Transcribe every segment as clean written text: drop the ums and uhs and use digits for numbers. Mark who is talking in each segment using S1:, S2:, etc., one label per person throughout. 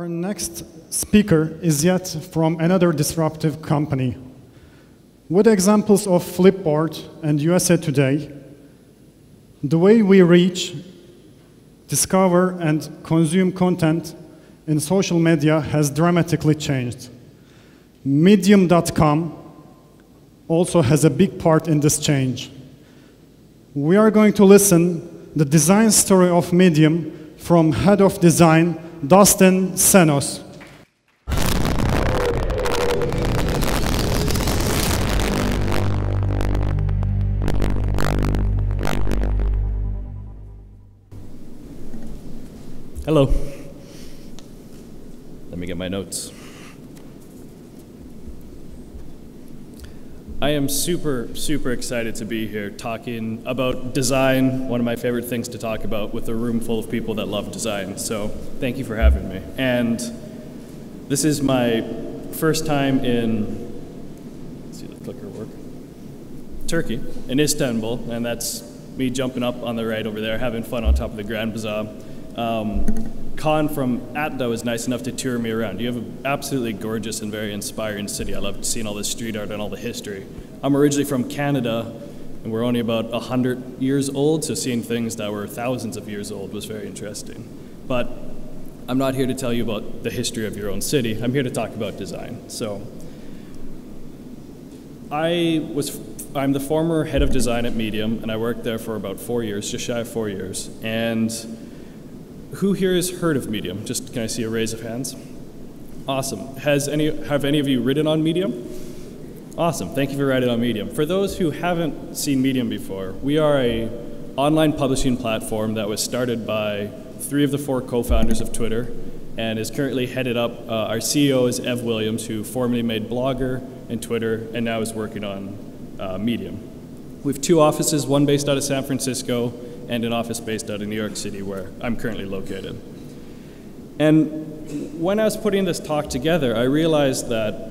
S1: Our next speaker is yet from another disruptive company. With examples of Flipboard and USA Today, the way we reach, discover, and consume content in social media has dramatically changed. Medium.com also has a big part in this change. We are going to listen the design story of Medium from Head of Design, Dustin Senos.
S2: Hello. Let me get my notes. I am super excited to be here talking about design, one of my favorite things to talk about, with a room full of people that love design. So thank you for having me. And this is my first time in, let's see the clicker work, Turkey, in Istanbul, and that's me jumping up on the right over there, having fun on top of the Grand Bazaar. Khan from Atda was nice enough to tour me around. You have an absolutely gorgeous and very inspiring city. I loved seeing all the street art and all the history. I'm originally from Canada, and we're only about 100 years old, so seeing things that were thousands of years old was very interesting. But I'm not here to tell you about the history of your own city. I'm here to talk about design. So I'm the former head of design at Medium, and I worked there for about 4 years, just shy of 4 years. And who here has heard of Medium? Just can I see a raise of hands? Awesome. Have any of you written on Medium? Awesome. Thank you for writing on Medium. For those who haven't seen Medium before, we are an online publishing platform that was started by 3 of the 4 co-founders of Twitter and is currently headed up. Our CEO is Ev Williams, who formerly made Blogger and Twitter and now is working on Medium. We have 2 offices, one based out of San Francisco and an office based out of New York City, where I'm currently located. And when I was putting this talk together, I realized that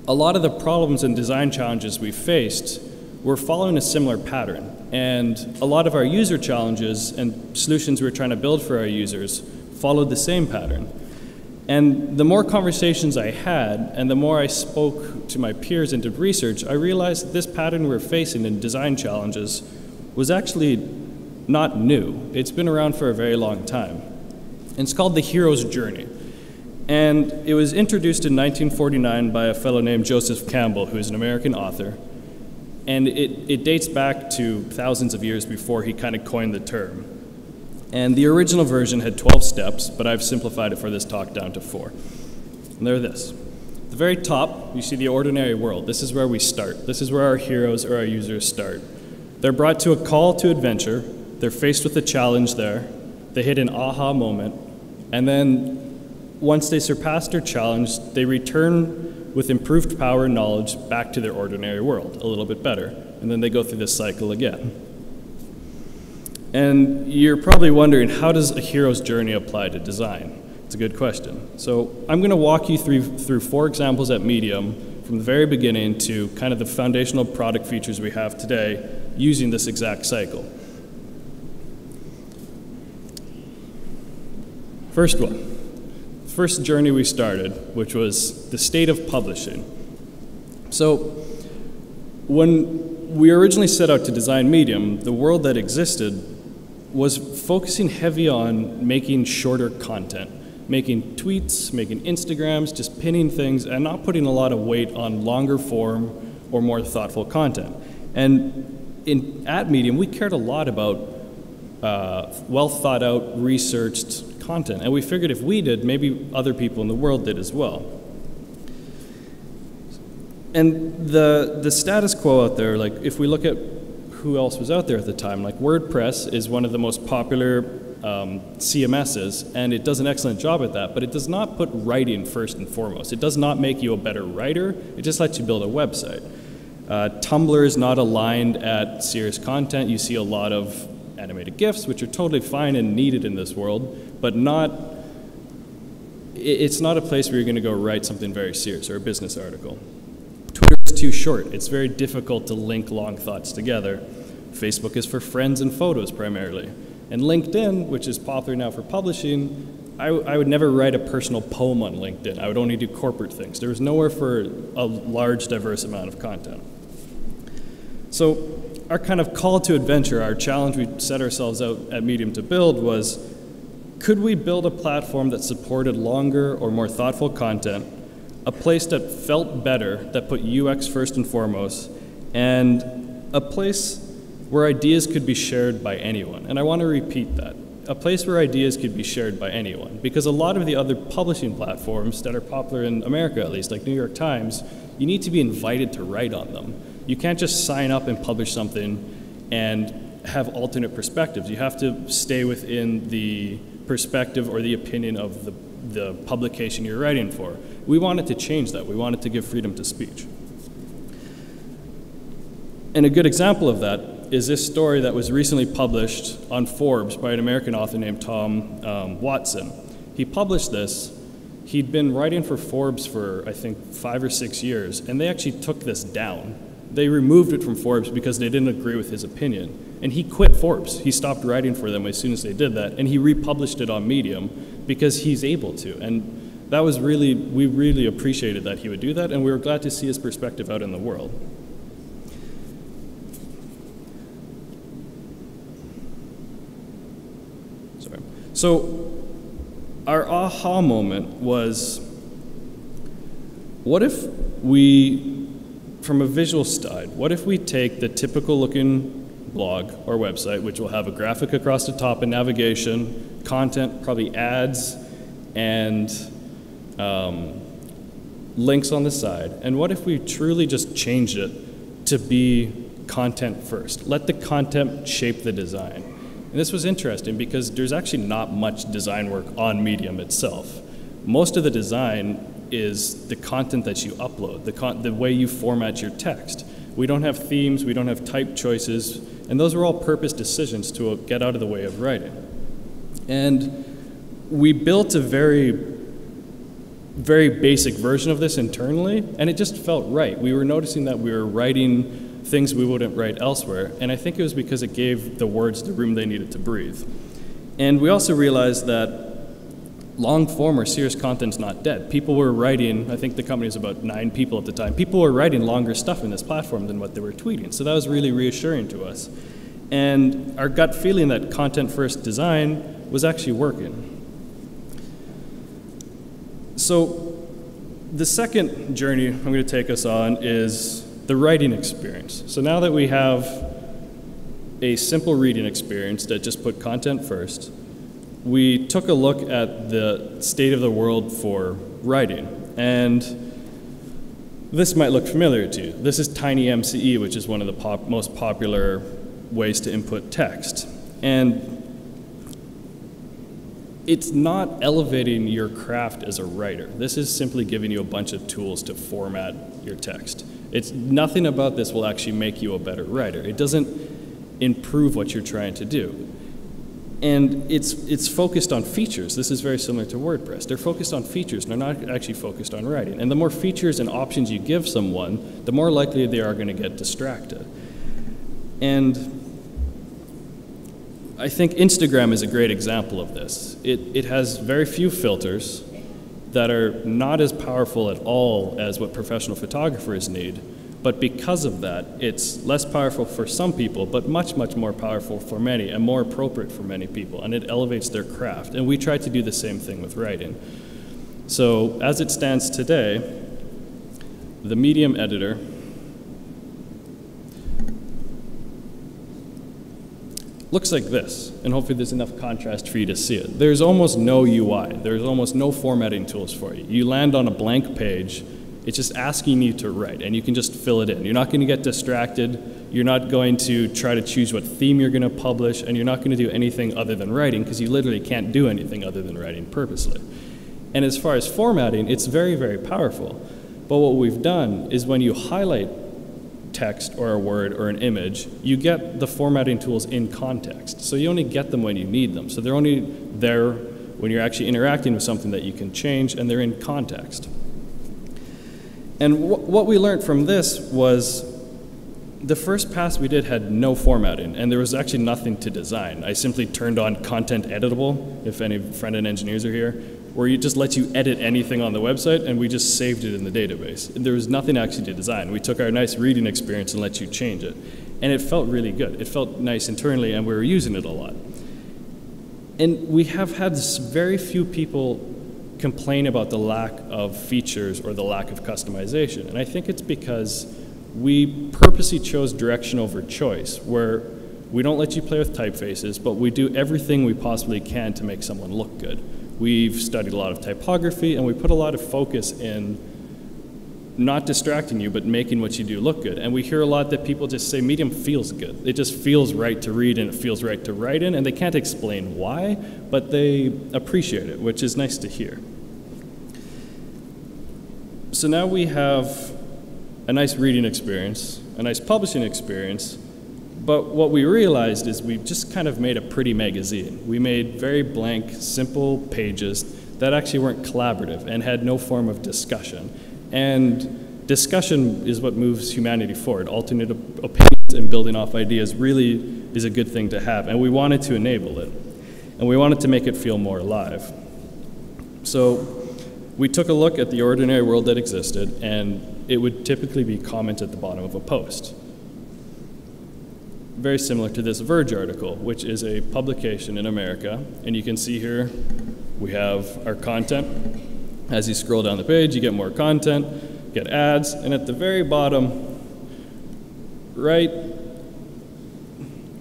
S2: a lot of the problems and design challenges we faced were following a similar pattern. And a lot of our user challenges and solutions we were trying to build for our users followed the same pattern. And the more conversations I had, and the more I spoke to my peers and did research, I realized that this pattern we were facing in design challenges was actually not new. It's been around for a very long time. And it's called the hero's journey. And it was introduced in 1949 by a fellow named Joseph Campbell, who is an American author. And it dates back to thousands of years before he kind of coined the term. And the original version had 12 steps, but I've simplified it for this talk down to 4. And they're this. At the very top, you see the ordinary world. This is where we start. This is where our heroes or our users start. They're brought to a call to adventure. They're faced with a challenge there. They hit an aha moment. And then once they surpass their challenge, they return with improved power and knowledge back to their ordinary world, a little bit better. And then they go through this cycle again. And you're probably wondering, how does a hero's journey apply to design? It's a good question. So I'm going to walk you through 4 examples at Medium from the very beginning to kind of the foundational product features we have today using this exact cycle. First one, first journey we started, which was the state of publishing. So when we originally set out to design Medium, the world that existed was focusing heavy on making shorter content, making tweets, making Instagrams, just pinning things, and not putting a lot of weight on longer form or more thoughtful content. And at Medium, we cared a lot about well thought out, researched content. And we figured if we did, maybe other people in the world did as well. And the status quo out there, like if we look at who else was out there at the time, like WordPress is one of the most popular CMSs, and it does an excellent job at that, but it does not put writing first and foremost. It does not make you a better writer, it just lets you build a website. Tumblr is not aligned at serious content. You see a lot of animated GIFs, which are totally fine and needed in this world, but it's not a place where you're going to go write something very serious or a business article. Twitter is too short. It's very difficult to link long thoughts together. Facebook is for friends and photos primarily. And LinkedIn, which is popular now for publishing, I would never write a personal poem on LinkedIn. I would only do corporate things. There was nowhere for a large, diverse amount of content. So our kind of call to adventure, our challenge we set ourselves out at Medium to build was, could we build a platform that supported longer or more thoughtful content, a place that felt better, that put UX first and foremost, and a place where ideas could be shared by anyone? And I want to repeat that. A place where ideas could be shared by anyone. Because a lot of the other publishing platforms that are popular in America, at least, like New York Times, you need to be invited to write on them. You can't just sign up and publish something and have alternate perspectives. You have to stay within the perspective or the opinion of the publication you're writing for. We wanted to change that. We wanted to give freedom to speech. And a good example of that is this story that was recently published on Forbes by an American author named Tom Watson. He published this. He'd been writing for Forbes for, I think, 5 or 6 years, and they actually took this down. They removed it from Forbes because they didn't agree with his opinion. And he quit Forbes. He stopped writing for them as soon as they did that, and he republished it on Medium because he's able to. And that was really, we really appreciated that he would do that, and we were glad to see his perspective out in the world. So our aha moment was, what if we, from a visual side, what if we take the typical looking blog or website, which will have a graphic across the top and navigation, content, probably ads, and links on the side, and what if we truly just changed it to be content first? Let the content shape the design. And this was interesting because there's actually not much design work on Medium itself. Most of the design is the content that you upload, the way you format your text. We don't have themes, we don't have type choices, and those are all purpose decisions to get out of the way of writing. And we built a very basic version of this internally, and it just felt right. We were noticing that we were writing things we wouldn't write elsewhere, and I think it was because it gave the words the room they needed to breathe. And we also realized that long form or serious content's not dead. People were writing, I think the company was about 9 people at the time, people were writing longer stuff in this platform than what they were tweeting, so that was really reassuring to us. And our gut feeling that content-first design was actually working. So the second journey I'm going to take us on is the writing experience. So now that we have a simple reading experience that just put content first, we took a look at the state of the world for writing. And this might look familiar to you. This is TinyMCE, which is one of the most popular ways to input text. And it's not elevating your craft as a writer. This is simply giving you a bunch of tools to format your text. It's nothing about this will actually make you a better writer. It doesn't improve what you're trying to do. And it's focused on features. This is very similar to WordPress. They're focused on features, they're not actually focused on writing. And the more features and options you give someone, the more likely they are going to get distracted. And I think Instagram is a great example of this. It has very few filters that are not as powerful at all as what professional photographers need, but because of that, it's less powerful for some people, but much, much more powerful for many and more appropriate for many people, and it elevates their craft. And we try to do the same thing with writing. So as it stands today, the Medium editor looks like this, and hopefully there's enough contrast for you to see it. There's almost no UI. There's almost no formatting tools for you. You land on a blank page. It's just asking you to write, and you can just fill it in. You're not going to get distracted. You're not going to try to choose what theme you're going to publish, and you're not going to do anything other than writing, because you literally can't do anything other than writing purposely. And as far as formatting, it's very, very powerful. But what we've done is when you highlight text or a word or an image, you get the formatting tools in context. So you only get them when you need them. So they're only there when you're actually interacting with something that you can change, and they're in context. And what we learned from this was the first pass we did had no formatting, and there was actually nothing to design. I simply turned on content editable, if any front-end engineers are here, where it just lets you edit anything on the website, and we just saved it in the database. And there was nothing actually to design. We took our nice reading experience and let you change it. And it felt really good. It felt nice internally, and we were using it a lot. And we have had very few people complain about the lack of features or the lack of customization. And I think it's because we purposely chose direction over choice, where we don't let you play with typefaces, but we do everything we possibly can to make someone look good. We've studied a lot of typography, and we put a lot of focus in not distracting you, but making what you do look good. And we hear a lot that people just say Medium feels good. It just feels right to read and it feels right to write in, and they can't explain why, but they appreciate it, which is nice to hear. So now we have a nice reading experience, a nice publishing experience, but what we realized is we just kind of made a pretty magazine. We made very blank, simple pages that actually weren't collaborative and had no form of discussion. And discussion is what moves humanity forward. Alternate opinions and building off ideas really is a good thing to have, and we wanted to enable it. And we wanted to make it feel more alive. So we took a look at the ordinary world that existed, and it would typically be comment at the bottom of a post. Very similar to this Verge article, which is a publication in America. And you can see here we have our content. As you scroll down the page, you get more content, get ads, and at the very bottom, right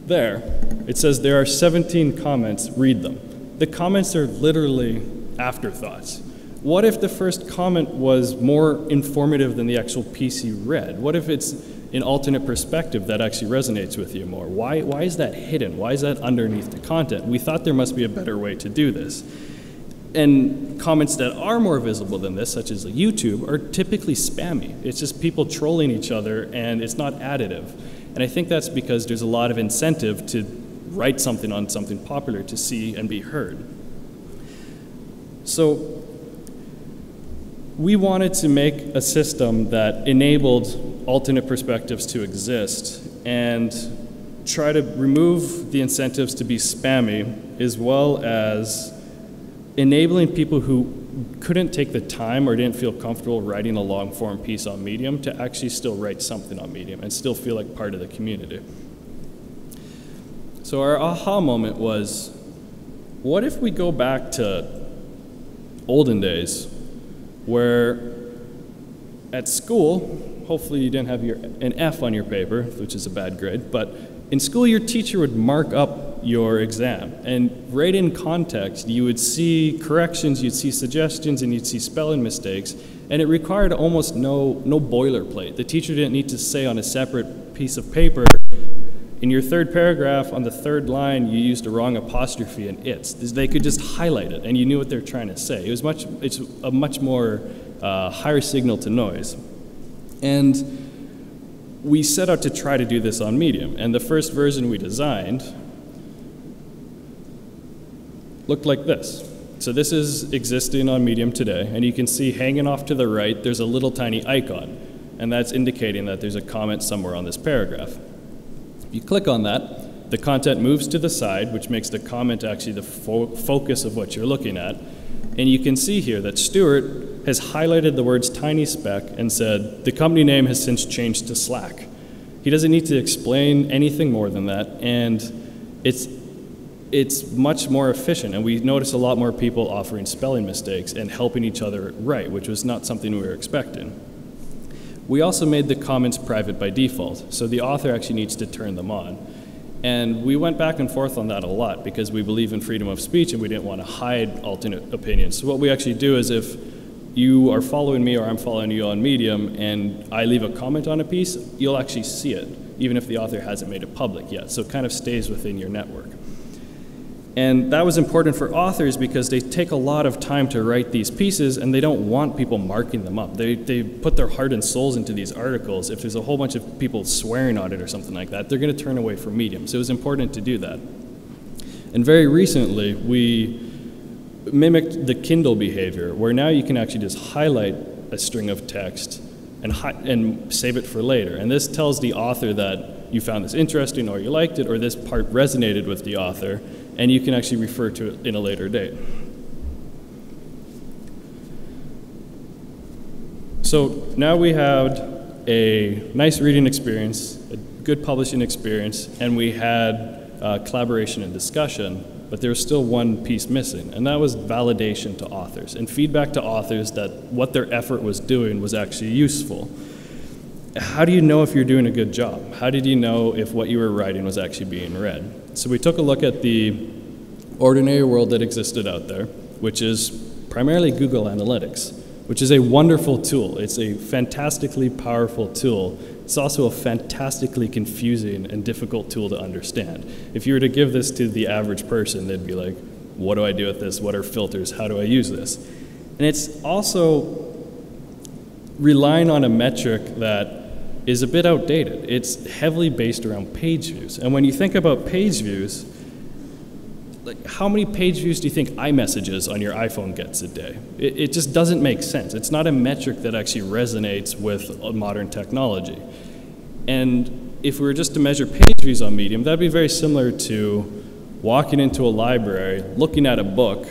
S2: there, it says there are 17 comments, read them. The comments are literally afterthoughts. What if the first comment was more informative than the actual piece you read? What if it's an alternate perspective that actually resonates with you more? Why is that hidden? Why is that underneath the content? We thought there must be a better way to do this. And comments that are more visible than this, such as YouTube, are typically spammy. It's just people trolling each other, and it's not additive. And I think that's because there's a lot of incentive to write something on something popular to see and be heard. So we wanted to make a system that enabled alternate perspectives to exist and try to remove the incentives to be spammy, as well as enabling people who couldn't take the time or didn't feel comfortable writing a long-form piece on Medium to actually still write something on Medium and still feel like part of the community. So our aha moment was, what if we go back to olden days where at school, hopefully you didn't have an F on your paper, which is a bad grade, but in school your teacher would mark up your exam, and right in context you would see corrections, you'd see suggestions, and you'd see spelling mistakes, and it required almost no boilerplate. The teacher didn't need to say on a separate piece of paper, in your third paragraph on the third line you used a wrong apostrophe and it's. They could just highlight it and you knew what they're trying to say. It's a much more higher signal to noise. And we set out to try to do this on Medium, and the first version we designed looked like this. So this is existing on Medium today, and you can see hanging off to the right there's a little tiny icon, and that's indicating that there's a comment somewhere on this paragraph. If you click on that, the content moves to the side, which makes the comment actually the focus of what you're looking at. And you can see here that Stuart has highlighted the words tiny speck and said, the company name has since changed to Slack. He doesn't need to explain anything more than that, and it's much more efficient. And we notice a lot more people offering spelling mistakes and helping each other write, which was not something we were expecting. We also made the comments private by default, so the author actually needs to turn them on. And we went back and forth on that a lot because we believe in freedom of speech and we didn't want to hide alternate opinions. So what we actually do is if you are following me or I'm following you on Medium and I leave a comment on a piece, you'll actually see it, even if the author hasn't made it public yet. So it kind of stays within your network. And that was important for authors because they take a lot of time to write these pieces and they don't want people marking them up. They put their heart and souls into these articles. If there's a whole bunch of people swearing on it or something like that, they're going to turn away from Medium. So it was important to do that. And very recently, we mimicked the Kindle behavior, where now you can actually just highlight a string of text, and save it for later. And this tells the author that you found this interesting, or you liked it, or this part resonated with the author, and you can actually refer to it in a later date. So now we had a nice reading experience, a good publishing experience, and we had collaboration and discussion, but there was still one piece missing, and that was validation to authors and feedback to authors that what their effort was doing was actually useful. How do you know if you're doing a good job? How did you know if what you were writing was actually being read? So we took a look at the ordinary world that existed out there, which is primarily Google Analytics, which is a wonderful tool. It's a fantastically powerful tool. It's also a fantastically confusing and difficult tool to understand. If you were to give this to the average person, they'd be like, what do I do with this? What are filters? How do I use this? And it's also relying on a metric that is a bit outdated. It's heavily based around page views. And when you think about page views, like, how many page views do you think iMessages on your iPhone gets a day? It just doesn't make sense. It's not a metric that actually resonates with modern technology. And if we were just to measure page views on Medium, that'd be very similar to walking into a library, looking at a book,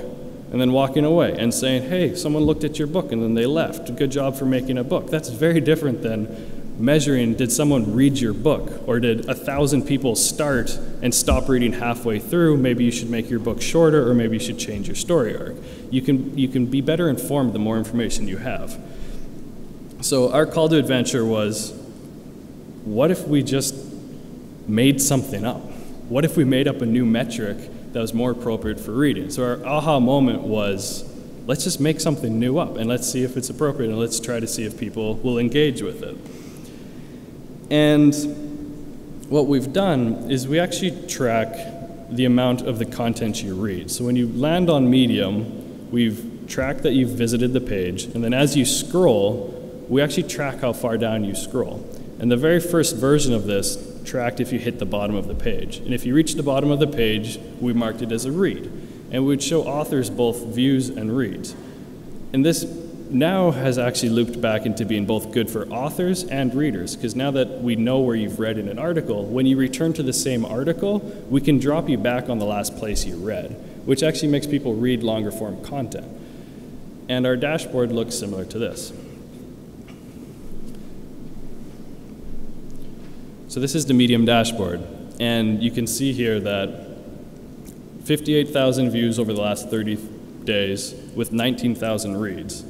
S2: and then walking away and saying, hey, someone looked at your book and then they left. Good job for making a book. That's very different than measuring, did someone read your book, or did 1,000 people start and stop reading halfway through? Maybe you should make your book shorter, or maybe you should change your story arc. You can be better informed the more information you have. So our call to adventure was, what if we just made something up? What if we made up a new metric that was more appropriate for reading? So our aha moment was, let's just make something new up, and let's see if it's appropriate, and let's try to see if people will engage with it. And what we've done is we actually track the amount of the content you read. So when you land on Medium, we've tracked that you've visited the page, and then as you scroll, we actually track how far down you scroll. And the very first version of this tracked if you hit the bottom of the page. And if you reach the bottom of the page, we marked it as a read. And we would show authors both views and reads. And this now has actually looped back into being both good for authors and readers, because now that we know where you've read in an article, when you return to the same article, we can drop you back on the last place you read, which actually makes people read longer form content. And our dashboard looks similar to this. So this is the Medium dashboard, and you can see here that 58,000 views over the last 30 days with 19,000 reads.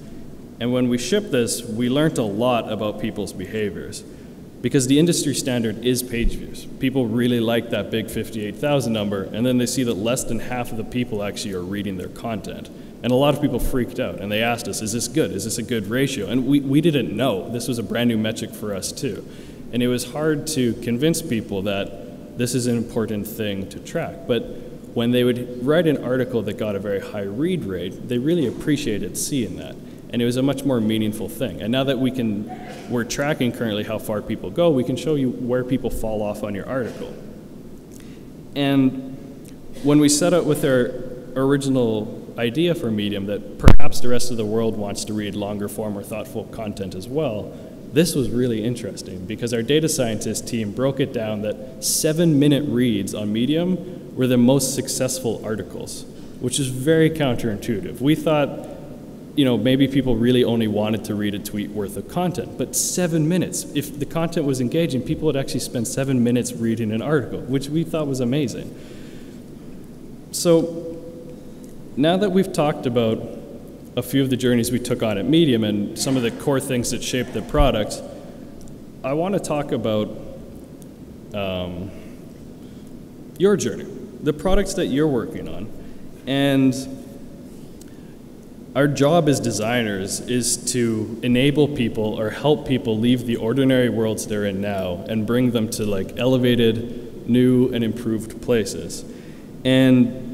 S2: And when we shipped this, we learned a lot about people's behaviors, because the industry standard is page views. People really like that big 58,000 number, and then they see that less than half of the people actually are reading their content. And a lot of people freaked out, and they asked us, is this good? Is this a good ratio? And we didn't know. This was a brand new metric for us too. And it was hard to convince people that this is an important thing to track. But when they would write an article that got a very high read rate, they really appreciated seeing that. And it was a much more meaningful thing. And now that we're tracking currently how far people go, we can show you where people fall off on your article. And when we set out with our original idea for Medium, that perhaps the rest of the world wants to read longer form or thoughtful content as well, this was really interesting, because our data scientist team broke it down that 7-minute reads on Medium were the most successful articles, which is very counterintuitive. We thought, maybe people really only wanted to read a tweet worth of content, but 7 minutes. If the content was engaging, people would actually spend 7 minutes reading an article, which we thought was amazing. So now that we've talked about a few of the journeys we took on at Medium and some of the core things that shaped the product, I want to talk about your journey, the products that you're working on. And our job as designers is to enable people or help people leave the ordinary worlds they're in now and bring them to elevated, new, and improved places. And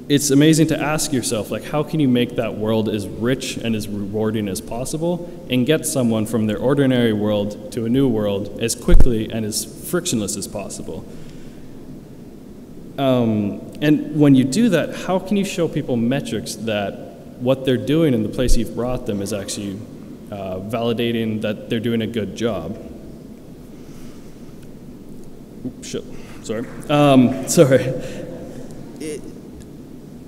S2: it's amazing to ask yourself, how can you make that world as rich and as rewarding as possible and get someone from their ordinary world to a new world as quickly and as frictionless as possible? And when you do that, how can you show people metrics that what they're doing and the place you've brought them is actually validating that they're doing a good job. Oops, shit. Sorry.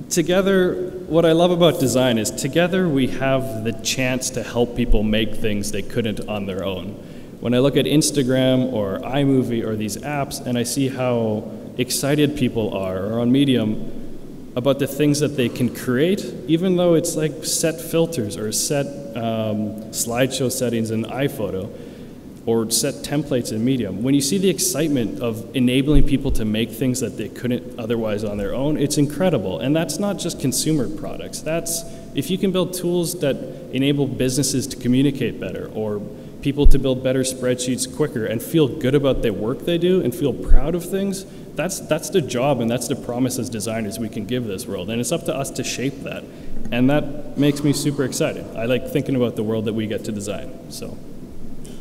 S2: Together, what I love about design is together we have the chance to help people make things they couldn't on their own. When I look at Instagram or iMovie or these apps and I see how excited people are, or on Medium, about the things that they can create, even though it's like set filters or set slideshow settings in iPhoto, or set templates in Medium. When you see the excitement of enabling people to make things that they couldn't otherwise on their own, it's incredible. And that's not just consumer products. That's, if you can build tools that enable businesses to communicate better, or people to build better spreadsheets quicker and feel good about the work they do and feel proud of things, that's the job and that's the promise as designers we can give this world. And it's up to us to shape that. And that makes me super excited. I like thinking about the world that we get to design. So,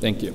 S2: thank you.